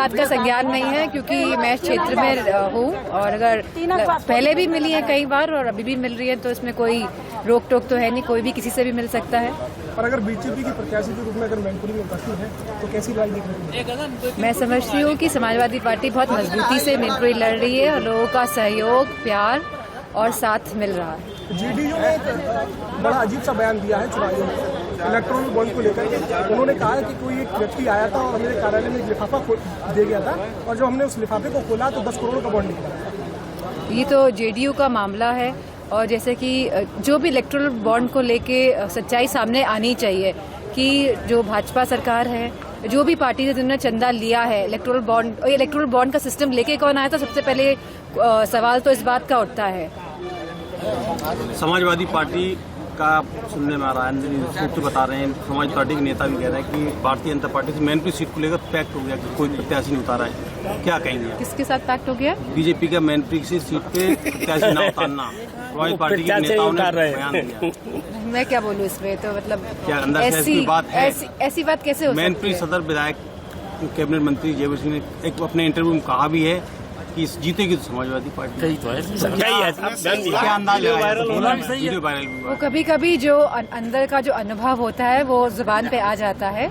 बात का संज्ञान नहीं है क्योंकि मैं क्षेत्र में हूँ और अगर पहले भी मिली है कई बार और अभी भी मिल रही है तो इसमें कोई रोक टोक तो है नहीं, कोई भी किसी से भी मिल सकता है। और अगर बीजेपी के प्रत्याशी के रूप में अगर मैनपुरी में उपस्थित है तो कैसी राय देखने को? मैं समझती हूँ कि समाजवादी पार्टी बहुत मजबूती से मैनपुरी लड़ रही है और लोगों का सहयोग, प्यार और साथ मिल रहा है। जेडीयू ने एक बड़ा अजीब सा बयान दिया है चुनावियों में इलेक्ट्रॉल बॉन्ड को लेकर के। उन्होंने कहा है कि कोई एक व्यक्ति आया था और मेरे कार्यालय में एक लिफाफा दे गया था और जब हमने उस लिफाफे को खोला तो 10 करोड़ का बॉन्ड निकला। ये तो जेडीयू का मामला है और जैसे कि जो भी इलेक्ट्रल बॉन्ड को लेके सच्चाई सामने आनी चाहिए कि जो भाजपा सरकार है, जो भी पार्टी से जिन्होंने चंदा लिया है इलेक्ट्रल बॉन्ड का सिस्टम लेके कौन आया था, सबसे पहले सवाल तो इस बात का उठता है। समाजवादी पार्टी का सुनने में आ रहा है, सूत्र बता रहे हैं, समाजवादी पार्टी के नेता भी कह रहे हैं कि भारतीय जनता पार्टी से मैनपुरी सीट को लेकर पैक्ट हो गया कि कोई प्रत्याशी नहीं उतारा है। क्या कहेंगे? किसके साथ पैक्ट हो गया? बीजेपी का मैनपुरी से सीट पे प्रत्याशी न उतारना समाजवादी पार्टी के नेताओं ने बयान दिया। मैं क्या बोलूँ इसमें, तो मतलब क्या अंदर से ऐसी बात है? ऐसी बात कैसे हो सकती है? मैनपुरी सदर विधायक कैबिनेट मंत्री जयवीर सिंह ने एक अपने इंटरव्यू में कहा भी है कि जीतेगी तो समाजवादी पार्टी। क्या अंदाज वो कभी कभी जो अंदर का जो अनुभव होता है वो जुबान पे आ जाता है,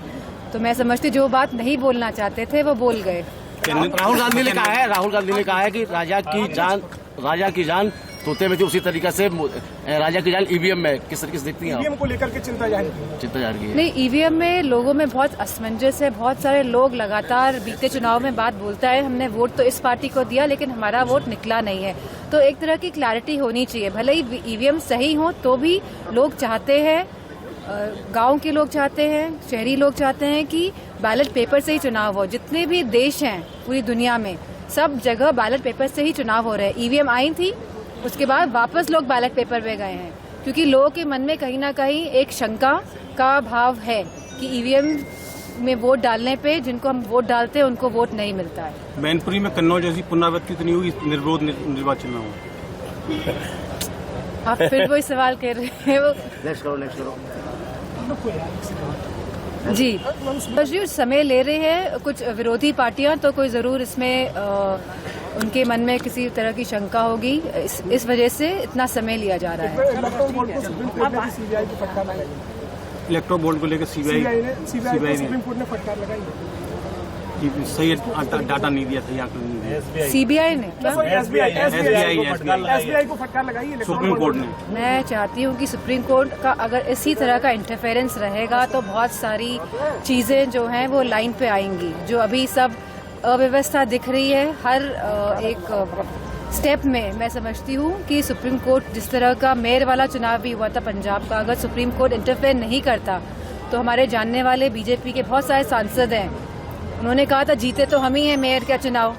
तो मैं समझती जो बात नहीं बोलना चाहते थे वो बोल गए। राहुल गांधी ने कहा है कि राजा की जान तोते में थी, उसी तरीके से राजा की जान ईवीएम में। किस तरीके से देखती हैं? ईवीएम को लेकर के चिंता जाहिर की है। नहीं, ईवीएम में लोगों में बहुत असमंजस है। बहुत सारे लोग लगातार बीते चुनाव में बात बोलता है, हमने वोट तो इस पार्टी को दिया लेकिन हमारा वोट निकला नहीं है। तो एक तरह की क्लैरिटी होनी चाहिए। भले ही ईवीएम सही हो तो भी लोग चाहते हैं, गांव के लोग चाहते हैं, शहरी लोग चाहते हैं कि बैलेट पेपर से ही चुनाव हो। जितने भी देश हैं पूरी दुनिया में, सब जगह बैलेट पेपर से ही चुनाव हो रहे हैं। ईवीएम आई थी, उसके बाद वापस लोग बैलेट पेपर पे गए हैं क्योंकि लोगों के मन में कहीं ना कहीं एक शंका का भाव है कि ईवीएम में वोट डालने पे जिनको हम वोट डालते हैं उनको वोट नहीं मिलता है। मैनपुरी में कन्नौज जैसी पुनरावृत्ति तो नहीं होगी निर्विरोध निर्वाचन में हो? आप फिर वही सवाल कर रहे हैं। वो नेक्स्ट करो। जी, समय ले रहे हैं कुछ विरोधी पार्टियां, तो कोई जरूर इसमें उनके मन में किसी तरह की शंका होगी, इस वजह से इतना समय लिया जा रहा है। इलेक्ट्रोल बोर्ड को लेकर सीबीआई ने सुप्रीम कोर्ट ने फटकार लगाई। सही डाटा नहीं दिया, सही आंकड़ा नहीं दिया। सीबीआई ने एसबीआई को फटकार लगाई सुप्रीम कोर्ट ने। मैं चाहती हूँ कि सुप्रीम कोर्ट का अगर इसी तरह का इंटरफेरेंस रहेगा तो बहुत सारी चीजें जो हैं वो लाइन पे आएंगी। जो अभी सब अव्यवस्था दिख रही है हर एक स्टेप में, मैं समझती हूँ कि सुप्रीम कोर्ट जिस तरह का मेयर वाला चुनाव भी हुआ था पंजाब का, अगर सुप्रीम कोर्ट इंटरफेयर नहीं करता तो हमारे जानने वाले बीजेपी के बहुत सारे सांसद हैं, उन्होंने कहा था जीते तो हम ही हैं मेयर का चुनाव।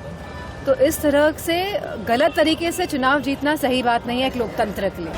तो इस तरह से गलत तरीके से चुनाव जीतना सही बात नहीं है एक लोकतंत्र के लिए।